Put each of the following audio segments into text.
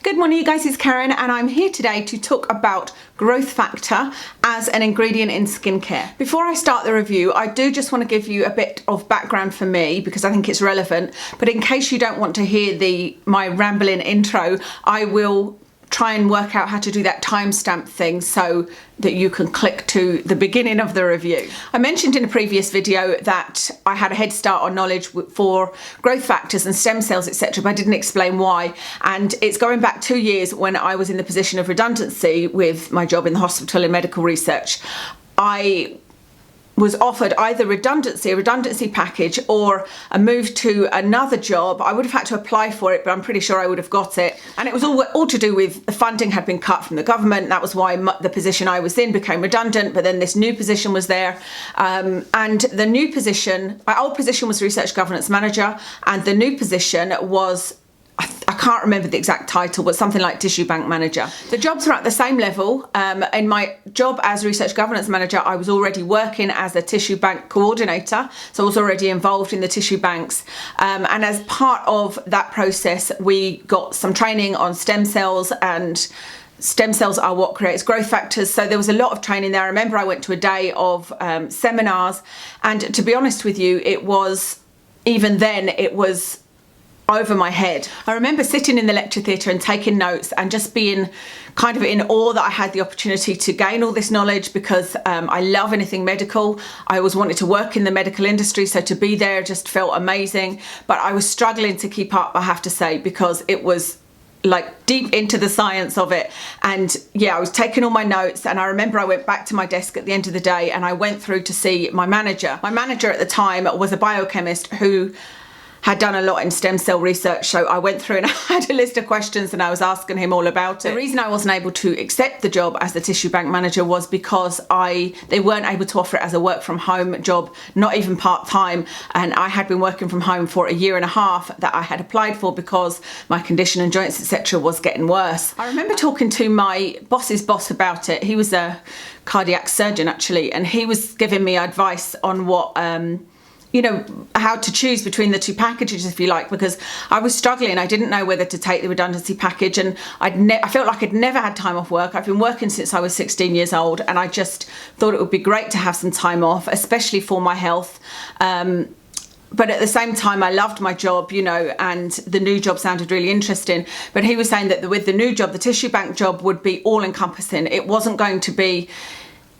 Good morning you guys, it's Karen and I'm here today to talk about growth factor as an ingredient in skincare. Before I start the review, I do just want to give you a bit of background for me because I think it's relevant, but in case you don't want to hear my rambling intro, I will try and work out how to do that timestamp thing so that you can click to the beginning of the review. I mentioned in a previous video that I had a head start on knowledge for growth factors and stem cells, etc., but I didn't explain why. And it's going back 2 years when I was in the position of redundancy with my job in the hospital in medical research. I was offered either a redundancy package, or a move to another job. I would have had to apply for it, but I'm pretty sure I would have got it. And it was all to do with the funding had been cut from the government. That was why the position I was in became redundant, but then this new position was there. And the new position, my old position was Research Governance Manager, and the new position was, I can't remember the exact title, but something like Tissue Bank Manager. The jobs are at the same level. In my job as Research Governance Manager, I was already working as a Tissue Bank Coordinator, so I was already involved in the tissue banks. And as part of that process, we got some training on stem cells, and stem cells are what creates growth factors. So there was a lot of training there. I remember I went to a day of seminars, and to be honest with you, it was over my head. I remember sitting in the lecture theatre and taking notes and just being kind of in awe that I had the opportunity to gain all this knowledge, because I love anything medical. I always wanted to work in the medical industry, so to be there just felt amazing. But I was struggling to keep up, I have to say, because it was like deep into the science of it. And yeah, I was taking all my notes, and I remember I went back to my desk at the end of the day and I went through to see my manager. My manager at the time was a biochemist who had done a lot in stem cell research, so I went through and I had a list of questions and I was asking him all about it. The reason I wasn't able to accept the job as the tissue bank manager was because they weren't able to offer it as a work from home job, not even part-time, and I had been working from home for 1.5 years that I had applied for because my condition and joints, etc., was getting worse. I remember talking to my boss's boss about it. He was a cardiac surgeon actually, and he was giving me advice on what how to choose between the two packages, if you like, because I was struggling. I didn't know whether to take the redundancy package, and I felt like I'd never had time off work. I've been working since I was 16 years old, and I just thought it would be great to have some time off, especially for my health. But at the same time, I loved my job, and the new job sounded really interesting. But he was saying that with the new job, the tissue bank job would be all encompassing. It wasn't going to be,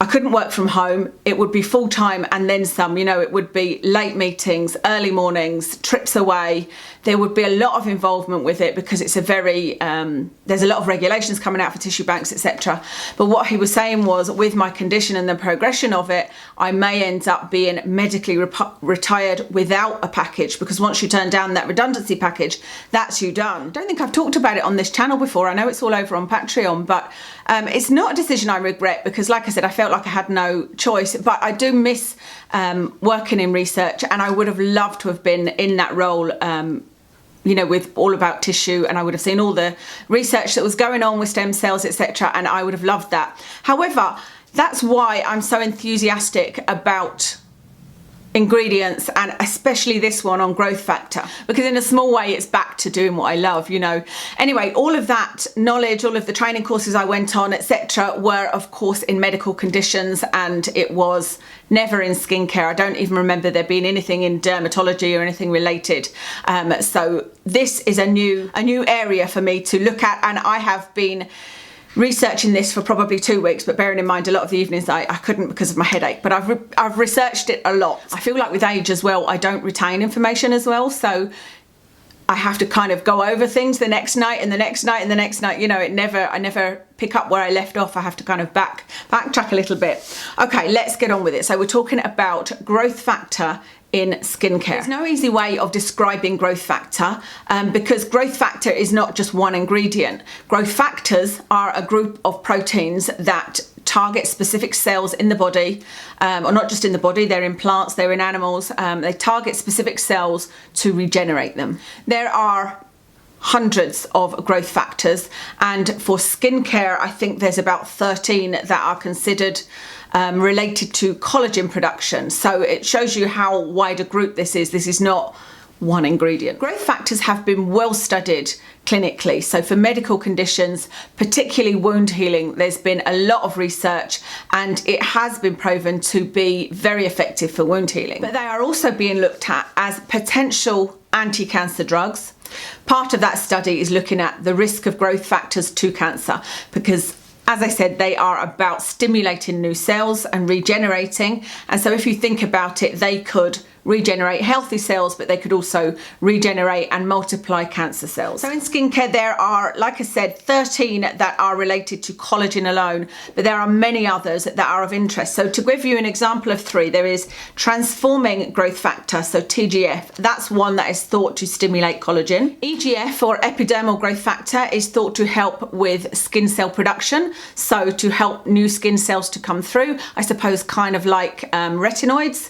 I couldn't work from home. It would be full time and then some, it would be late meetings, early mornings, trips away. There would be a lot of involvement with it because it's there's a lot of regulations coming out for tissue banks, etc. But what he was saying was, with my condition and the progression of it, I may end up being medically retired without a package, because once you turn down that redundancy package, that's you done. I don't think I've talked about it on this channel before. I know it's all over on Patreon, but it's not a decision I regret, because like I said, I felt like I had no choice. But I do miss working in research, and I would have loved to have been in that role, with all about tissue, and I would have seen all the research that was going on with stem cells, etc., and I would have loved that. However, that's why I'm so enthusiastic about ingredients, and especially this one on growth factor, because in a small way it's back to doing what I love. Anyway, all of that knowledge, all of the training courses I went on, etc., were of course in medical conditions, and it was never in skincare. I don't even remember there being anything in dermatology or anything related. So this is a new area for me to look at, and I have been researching this for probably 2 weeks, but bearing in mind a lot of the evenings I couldn't because of my headache. But I've researched it a lot. I feel like with age as well, I don't retain information as well, so I have to kind of go over things the next night and the next night and the next night. I never pick up where I left off. I have to kind of backtrack a little bit. Okay, let's get on with it. So we're talking about growth factor in skincare. There's no easy way of describing growth factor, because growth factor is not just one ingredient. Growth factors are a group of proteins that target specific cells in the body, or not just in the body, they're in plants, they're in animals. They target specific cells to regenerate them. There are hundreds of growth factors, and for skincare I think there's about 13 that are considered related to collagen production. So it shows you how wide a group this is. This is not one ingredient. Growth factors have been well studied clinically. So for medical conditions, particularly wound healing, there's been a lot of research and it has been proven to be very effective for wound healing. But they are also being looked at as potential anti-cancer drugs. Part of that study is looking at the risk of growth factors to cancer because, as I said, they are about stimulating new cells and regenerating. And so if you think about it, they could regenerate healthy cells, but they could also regenerate and multiply cancer cells. So in skincare, there are, like I said, 13 that are related to collagen alone, but there are many others that are of interest. So to give you an example of 3, there is transforming growth factor, so TGF. That's one that is thought to stimulate collagen. EGF, or epidermal growth factor, is thought to help with skin cell production, so to help new skin cells to come through, I suppose kind of like retinoids.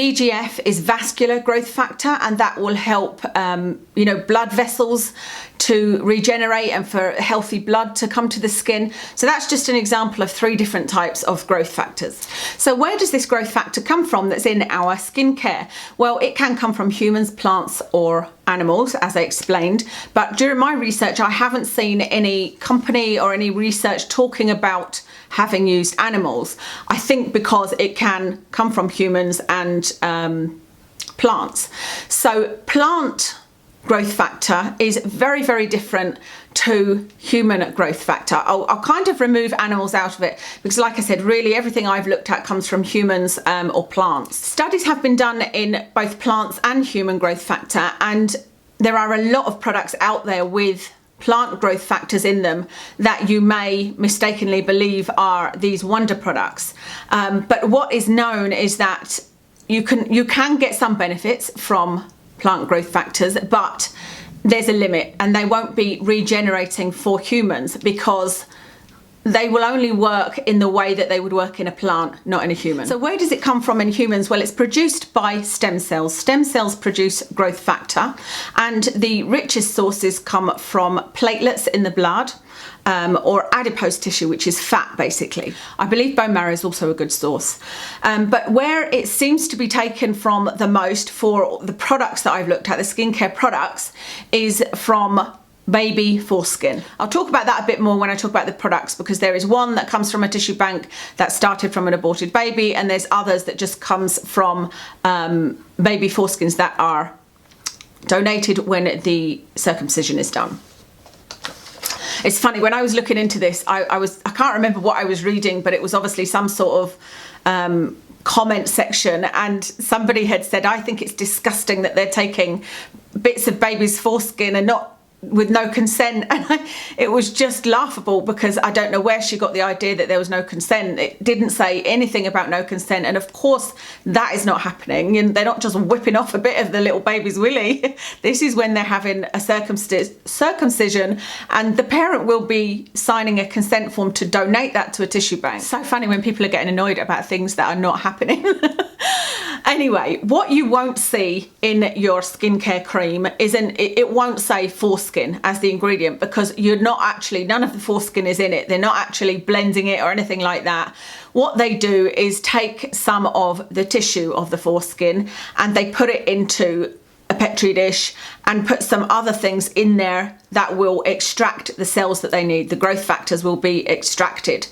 VEGF is vascular growth factor, and that will help blood vessels to regenerate and for healthy blood to come to the skin. So that's just an example of 3 different types of growth factors. So where does this growth factor come from that's in our skincare? Well, it can come from humans, plants or animals, as I explained, but during my research I haven't seen any company or any research talking about having used animals. I think because it can come from humans and plants. So plant growth factor is very, very different to human growth factor. I'll kind of remove animals out of it because, like I said, really everything I've looked at comes from humans or plants. Studies have been done in both plants and human growth factor, and there are a lot of products out there with plant growth factors in them that you may mistakenly believe are these wonder products. But what is known is that you can get some benefits from plant growth factors, but there's a limit, and they won't be regenerating for humans because they will only work in the way that they would work in a plant, not in a human. So where does it come from in humans? Well, it's produced by stem cells. Stem cells produce growth factor, and the richest sources come from platelets in the blood, or adipose tissue, which is fat basically. I believe bone marrow is also a good source. But where it seems to be taken from the most for the products that I've looked at, the skincare products, is from baby foreskin. I'll talk about that a bit more when I talk about the products, because there is one that comes from a tissue bank that started from an aborted baby, and there's others that just comes from baby foreskins that are donated when the circumcision is done. It's funny, when I was looking into this, I can't remember what I was reading, but it was obviously some sort of comment section, and somebody had said, I think it's disgusting that they're taking bits of baby's foreskin and not with no consent. And it was just laughable because I don't know where she got the idea that there was no consent. It didn't say anything about no consent, and of course that is not happening. And they're not just whipping off a bit of the little baby's willy. This is when they're having a circumcision, and the parent will be signing a consent form to donate that to a tissue bank. So funny when people are getting annoyed about things that are not happening. Anyway, what you won't see in your skincare cream it won't say foreskin as the ingredient, because you're not actually, none of the foreskin is in it. They're not actually blending it or anything like that. What they do is take some of the tissue of the foreskin and they put it into a petri dish and put some other things in there that will extract the cells that they need. The growth factors will be extracted.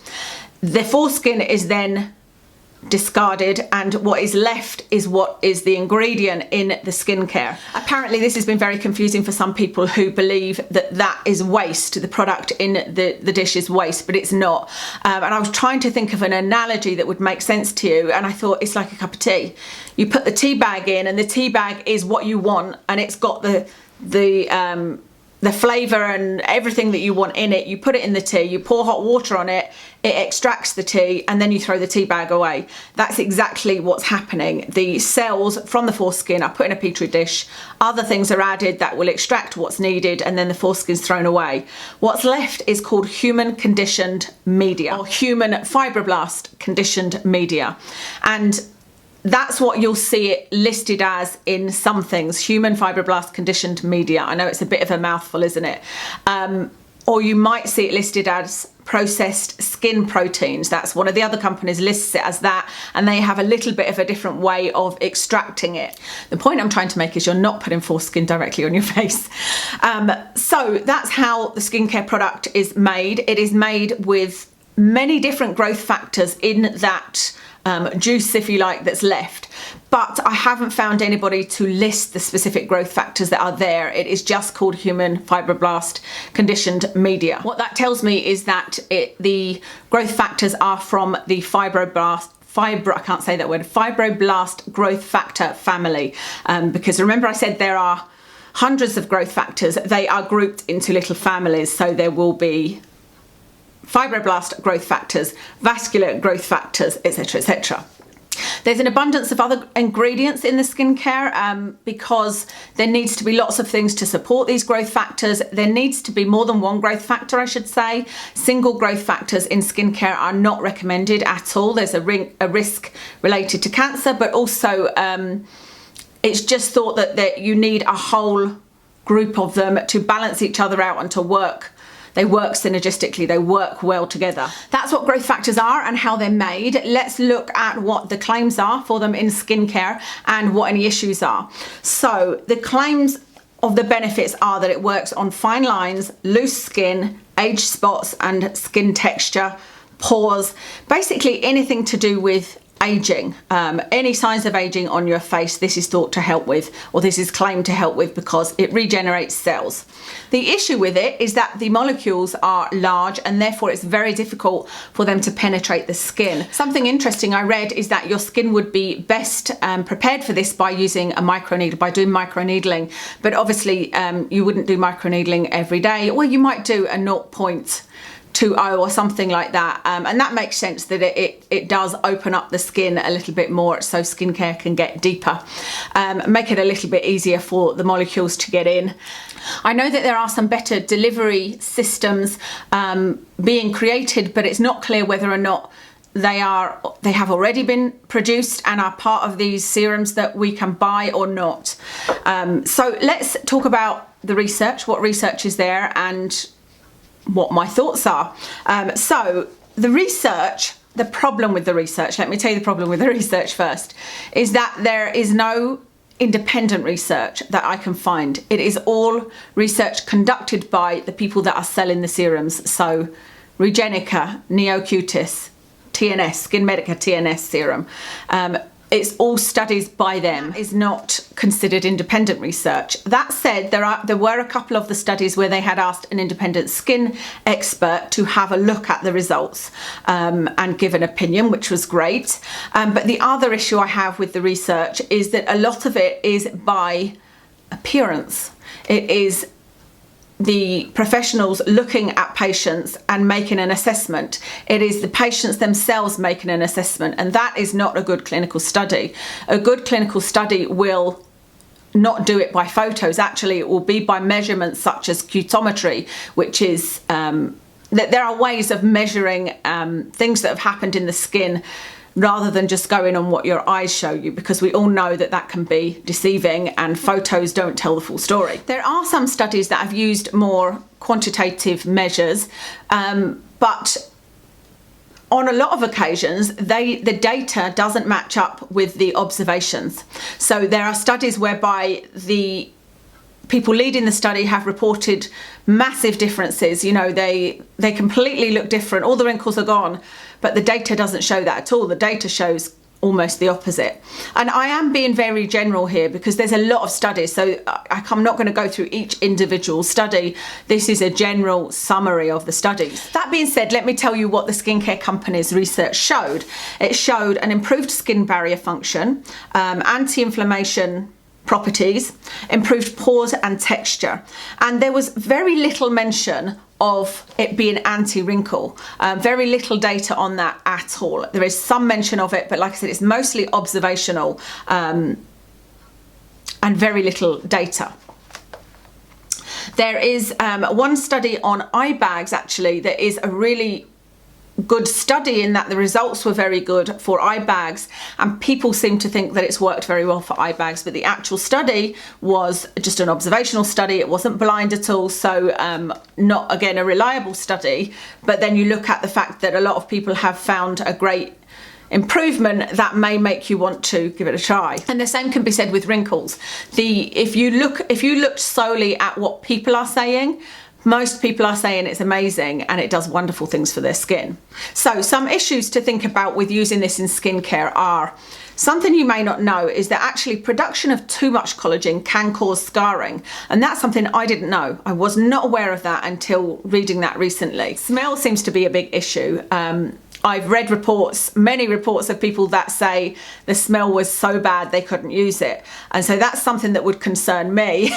The foreskin is then discarded, and what is left is what is the ingredient in the skincare. Apparently this has been very confusing for some people who believe that that is waste, the product in the dish is waste, but it's not. And I was trying to think of an analogy that would make sense to you, and I thought it's like a cup of tea. You put the tea bag in, and the tea bag is what you want, and it's got the flavour and everything that you want in it. You put it in the tea, you pour hot water on it, it extracts the tea, and then you throw the tea bag away. That's exactly what's happening. The cells from the foreskin are put in a petri dish, other things are added that will extract what's needed, and then the foreskin's thrown away. What's left is called human conditioned media, or human fibroblast conditioned media. And that's what you'll see it listed as in some things, human fibroblast conditioned media. I know it's a bit of a mouthful, isn't it? or you might see it listed as processed skin proteins. That's one of the other companies lists it as that, and they have a little bit of a different way of extracting it. The point I'm trying to make is you're not putting forth skin directly on your face. So that's how the skincare product is made. It is made with many different growth factors in that juice, if you like, that's left. But I haven't found anybody to list the specific growth factors that are there. It is just called human fibroblast conditioned media. What that tells me is that the growth factors are from the fibroblast growth factor family. Because remember I said there are hundreds of growth factors. They are grouped into little families. So there will be fibroblast growth factors, vascular growth factors, etc., etc. There's an abundance of other ingredients in the skincare because there needs to be lots of things to support these growth factors. There needs to be more than one growth factor, I should say. Single growth factors in skincare are not recommended at all. There's a risk related to cancer, but also it's just thought that you need a whole group of them to balance each other out and to work. They work synergistically, they work well together. That's what growth factors are and how they're made. Let's look at what the claims are for them in skincare and what any issues are. So the claims of the benefits are that it works on fine lines, loose skin, age spots and skin texture, pores, basically anything to do with aging. Any signs of aging on your face, this is thought to help with, or this is claimed to help with, because it regenerates cells. The issue with it is that the molecules are large and therefore it's very difficult for them to penetrate the skin. Something interesting I read is that your skin would be best prepared for this by using a microneedle, by doing microneedling, but obviously you wouldn't do microneedling every day. Well, you might do a 0.20 or something like that, and that makes sense that it does open up the skin a little bit more so skincare can get deeper, make it a little bit easier for the molecules to get in. I know that there are some better delivery systems being created, but it's not clear whether or not they have already been produced and are part of these serums that we can buy or not. So let's talk about the research, what research is there and what my thoughts are. So the research, the problem with the research, let me tell you the problem with the research first, is that there is no independent research that I can find. It is all research conducted by the people that are selling the serums. So Regenica, Neocutis, TNS, SkinMedica TNS Serum. It's all studies by them. That is not considered independent research. That said, there were a couple of the studies where they had asked an independent skin expert to have a look at the results and give an opinion, which was great. But the other issue I have with the research is that a lot of it is by appearance. It is the professionals looking at patients and making an assessment. It is the patients themselves making an assessment, and that is not a good clinical study. A good clinical study will not do it by photos. Actually, it will be by measurements such as cutometry, which is that there are ways of measuring things that have happened in the skin rather than just going on what your eyes show you, because we all know that that can be deceiving and photos don't tell the full story. There are some studies that have used more quantitative measures, but on a lot of occasions, the data doesn't match up with the observations. So there are studies whereby the people leading the study have reported massive differences. You know, they completely look different. All the wrinkles are gone, but the data doesn't show that at all. The data shows almost the opposite. And I am being very general here because there's a lot of studies, so I'm not going to go through each individual study. This is a general summary of the studies. That being said, let me tell you what the skincare company's research showed. It showed an improved skin barrier function, anti-inflammation properties, improved pores and texture, and there was very little mention of it being anti-wrinkle. Very little data on that at all. There is some mention of it, but like I said, it's mostly observational and very little data. There is one study on eye bags actually that is a really good study in that the results were very good for eye bags, and people seem to think that it's worked very well for eye bags, but the actual study was just an observational study. It wasn't blind at all, so not, again, a reliable study. But then you look at the fact that a lot of people have found a great improvement, that may make you want to give it a try. And the same can be said with wrinkles. If you looked solely at what people are saying, most people are saying it's amazing and it does wonderful things for their skin. So some issues to think about with using this in skincare are, something you may not know is that actually production of too much collagen can cause scarring. And that's something I didn't know. I was not aware of that until reading that recently. Smell seems to be a big issue. I've read many reports of people that say the smell was so bad they couldn't use it. And so that's something that would concern me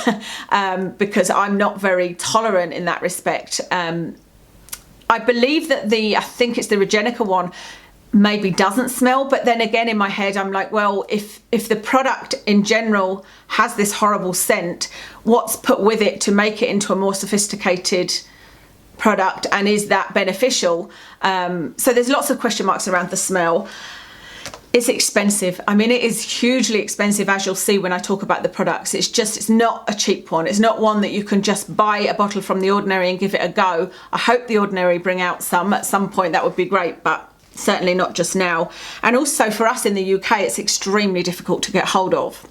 because I'm not very tolerant in that respect. I believe that I think it's the Regenica one, maybe doesn't smell, but then again in my head I'm like, well, if the product in general has this horrible scent, what's put with it to make it into a more sophisticated product, and is that beneficial? So there's lots of question marks around the smell. It's expensive. I mean, it is hugely expensive, as you'll see when I talk about the products. It's not a cheap one. It's not one that you can just buy a bottle from The Ordinary and give it a go. I hope The Ordinary bring out some at some point. That would be great, but certainly not just now. And also for us in the UK, it's extremely difficult to get hold of.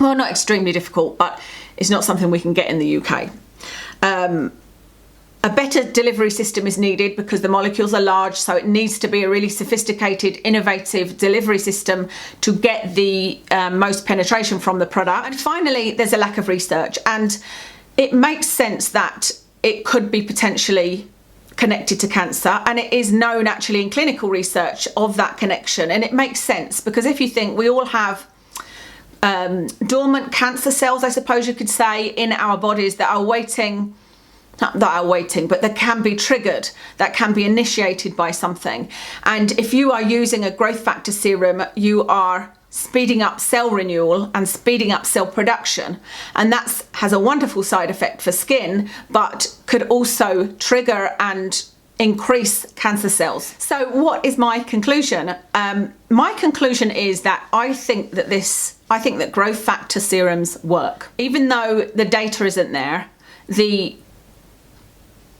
Well, not extremely difficult, but it's not something we can get in the UK. A better delivery system is needed because the molecules are large, so it needs to be a really sophisticated, innovative delivery system to get the most penetration from the product. And finally, there's a lack of research, and it makes sense that it could be potentially connected to cancer, and it is known actually in clinical research of that connection. And it makes sense because if you think, we all have dormant cancer cells, I suppose you could say, in our bodies that are waiting, but that can be triggered, that can be initiated by something. And if you are using a growth factor serum, you are speeding up cell renewal and speeding up cell production, and that has a wonderful side effect for skin, but could also trigger and increase cancer cells. So what is my conclusion? My conclusion is that I think that growth factor serums work. Even though the data isn't there,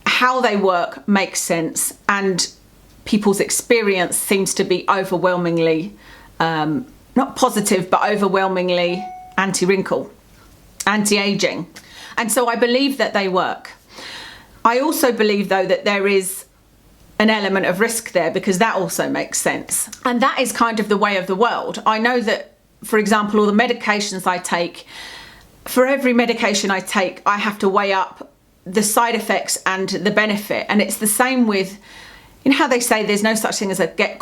how they work makes sense, and people's experience seems to be overwhelmingly, not positive, but overwhelmingly anti-wrinkle, anti-aging. And so I believe that they work. I also believe, though, that there is an element of risk there, because that also makes sense. And that is kind of the way of the world. I know that, for example, all the medications I take, for every medication I take, I have to weigh up the side effects and the benefit. And it's the same with, you know how they say there's no such thing as a get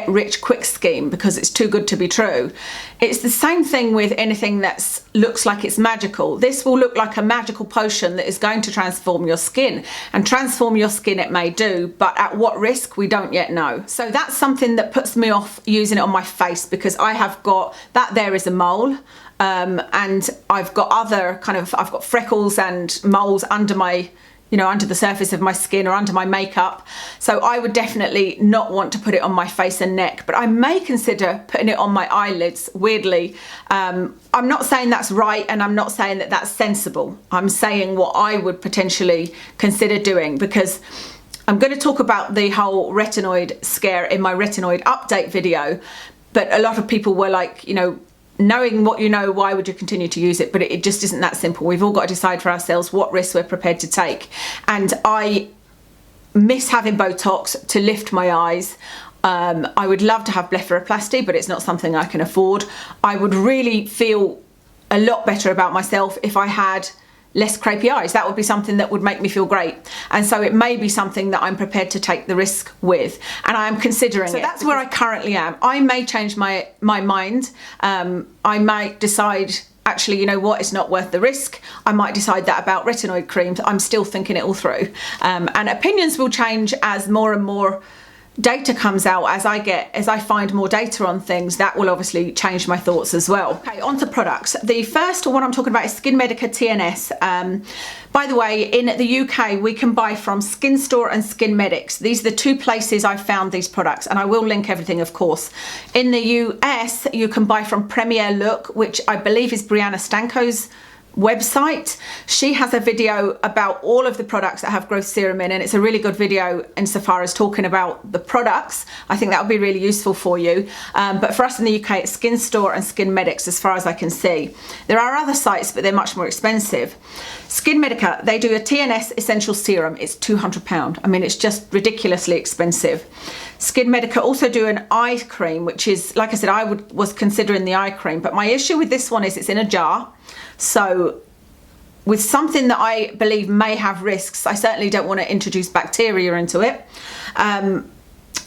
rich quick scheme because it's too good to be true. It's the same thing with anything that looks like it's magical. This will look like a magical potion that is going to transform your skin, and transform your skin it may do, but at what risk we don't yet know. So that's something that puts me off using it on my face, because I have got that there is a mole. And I've got I've got freckles and moles under under the surface of my skin or under my makeup. So I would definitely not want to put it on my face and neck, but I may consider putting it on my eyelids, weirdly. I'm not saying that's right, and I'm not saying that that's sensible. I'm saying what I would potentially consider doing, because I'm going to talk about the whole retinoid scare in my retinoid update video, but a lot of people were like, knowing what you know, why would you continue to use it? But it just isn't that simple. We've all got to decide for ourselves what risks we're prepared to take. And I miss having Botox to lift my eyes. I would love to have blepharoplasty, but it's not something I can afford. I would really feel a lot better about myself if I had less crepey eyes. That would be something that would make me feel great. And so it may be something that I'm prepared to take the risk with, and I am considering it. So that's where I currently am. I may change my mind. I might decide, actually, you know what, it's not worth the risk. I might decide that about retinoid creams. I'm still thinking it all through. And opinions will change as more and more data comes out, as I find more data on things, that will obviously change my thoughts as well. Okay, on to products. The first one I'm talking about is SkinMedica TNS. By the way, in the UK, we can buy from Skin Store and SkinMedics. These are the two places I found these products, and I will link everything, of course. In the US, you can buy from Premier Look, which I believe is Brianna Stanko's website. She has a video about all of the products that have growth serum in, and it's a really good video insofar as talking about the products. I think that would be really useful for you. But for us in the UK, it's Skin Store and SkinMedics as far as I can see. There are other sites, but they're much more expensive. SkinMedica, they do a TNS essential serum. It's £200. I mean, it's just ridiculously expensive. SkinMedica also do an eye cream, which is, like I said, I was considering the eye cream, but my issue with this one is it's in a jar. So with something that I believe may have risks, I certainly don't want to introduce bacteria into it.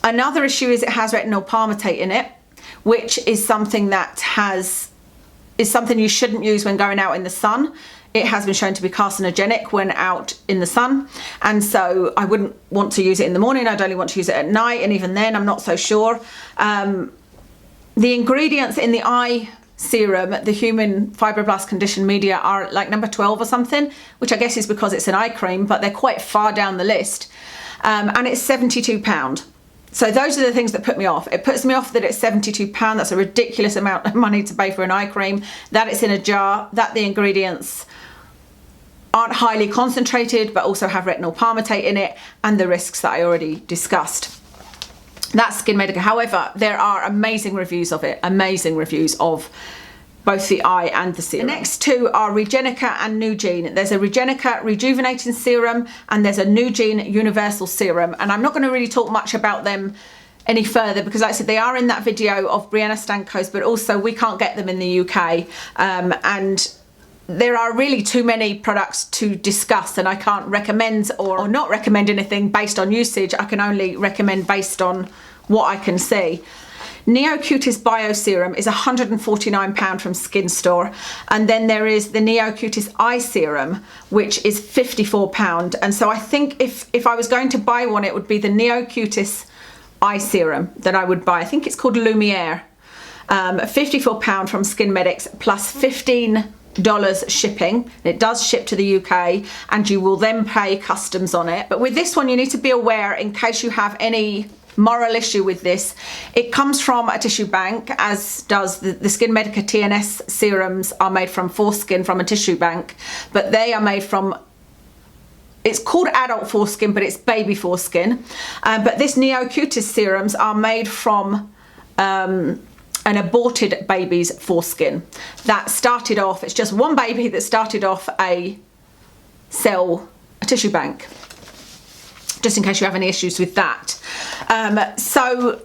Another issue is it has retinol palmitate in it, which is something that is something you shouldn't use when going out in the sun. It has been shown to be carcinogenic when out in the sun, and so I wouldn't want to use it in the morning. I'd only want to use it at night, and even then I'm not so sure. The ingredients in the eye serum, the human fibroblast condition media, are like number 12 or something, which I guess is because it's an eye cream, but they're quite far down the list. And it's £72. So those are the things that put me off. It puts me off that it's £72. That's a ridiculous amount of money to pay for an eye cream, that it's in a jar, that the ingredients aren't highly concentrated but also have retinol palmitate in it, and the risks that I already discussed. That's SkinMedica. However, there are amazing reviews of it, amazing reviews of both the eye and the serum. The next two are Regenica and NuGene. There's a Regenica Rejuvenating Serum and there's a NuGene Universal Serum. And I'm not going to really talk much about them any further because, like I said, they are in that video of Brianna Stanko's, but also we can't get them in the UK. And there are really too many products to discuss, and I can't recommend or not recommend anything based on usage. I can only recommend based on what I can see. Neocutis Bio Serum is £149 from Skin Store, and then there is the Neocutis Eye Serum, which is £54. And so I think if I was going to buy one, it would be the Neocutis Eye Serum that I would buy. I think it's called Lumiere. £54 from SkinMedics plus $15 shipping. It does ship to the UK, and you will then pay customs on it. But with this one, you need to be aware, in case you have any moral issue with this, it comes from a tissue bank, as does the SkinMedica TNS serums are made from foreskin from a tissue bank, but they are made from, it's called adult foreskin, but it's baby foreskin. But this Neocutis serums are made from an aborted baby's foreskin that started off, it's just one baby that started off a tissue bank, just in case you have any issues with that. So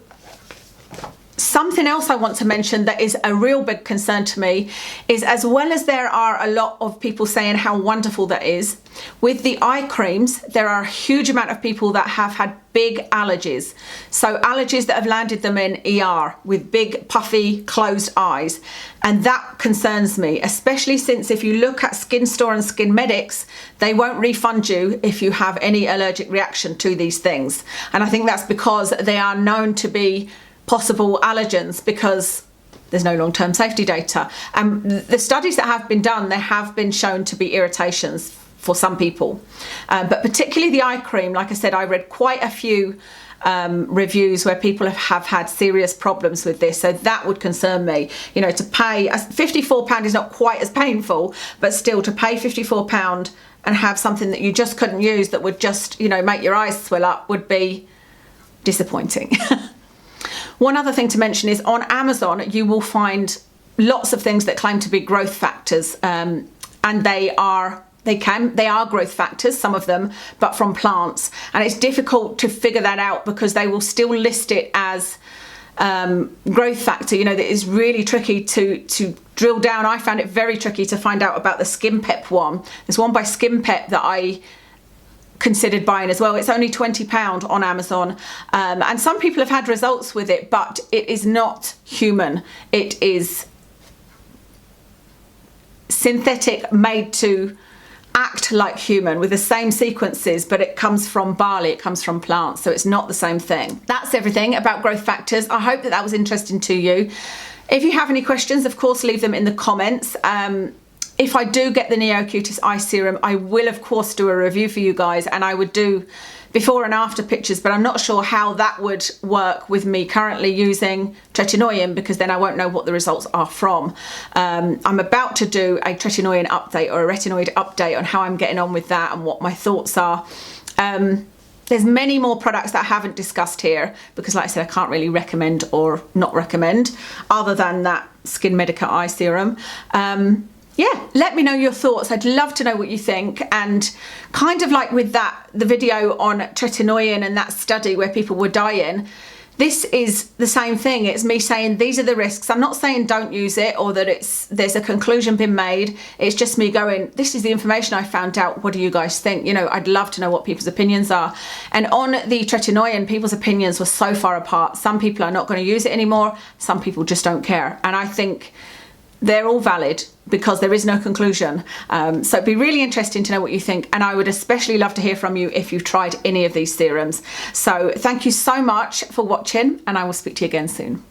something else I want to mention that is a real big concern to me is, as well as there are a lot of people saying how wonderful that is, with the eye creams, there are a huge amount of people that have had big allergies. So allergies that have landed them in ER with big, puffy, closed eyes. And that concerns me, especially since if you look at Skin Store and SkinMedics, they won't refund you if you have any allergic reaction to these things. And I think that's because they are known to be possible allergens because there's no long-term safety data. The studies that have been done, they have been shown to be irritations for some people. But particularly the eye cream, like I said, I read quite a few reviews where people have had serious problems with this, so that would concern me. You know, to pay £54 is not quite as painful, but still to pay £54 and have something that you just couldn't use that would just, you know, make your eyes swell up would be disappointing. One other thing to mention is on Amazon you will find lots of things that claim to be growth factors, and they are growth factors, some of them, but from plants. And it's difficult to figure that out because they will still list it as growth factor. You know, that is really tricky to drill down. I found it very tricky to find out about the Skin Pep one. There's one by Skin Pep that I considered buying as well. It's only £20 on Amazon, and some people have had results with it, but it is not human. It is synthetic, made to act like human with the same sequences, but it comes from barley, it comes from plants, so it's not the same thing. That's everything about growth factors. I hope that that was interesting to you. If you have any questions, of course, leave them in the comments. If I do get the Neocutis Eye Serum, I will of course do a review for you guys, and I would do before and after pictures, but I'm not sure how that would work with me currently using tretinoin, because then I won't know what the results are from. I'm about to do a tretinoin update or a retinoid update on how I'm getting on with that and what my thoughts are. There's many more products that I haven't discussed here because, like I said, I can't really recommend or not recommend other than that SkinMedica Eye Serum. Yeah, let me know your thoughts. I'd love to know what you think. And kind of like with that, the video on tretinoin and that study where people were dying, this is the same thing. It's me saying these are the risks. I'm not saying don't use it or that there's a conclusion been made. It's just me going, this is the information I found out. What do you guys think? You know, I'd love to know what people's opinions are. And on the tretinoin, people's opinions were so far apart. Some people are not going to use it anymore. Some people just don't care. And I think they're all valid because there is no conclusion. So it'd be really interesting to know what you think, and I would especially love to hear from you if you've tried any of these serums. So thank you so much for watching, and I will speak to you again soon.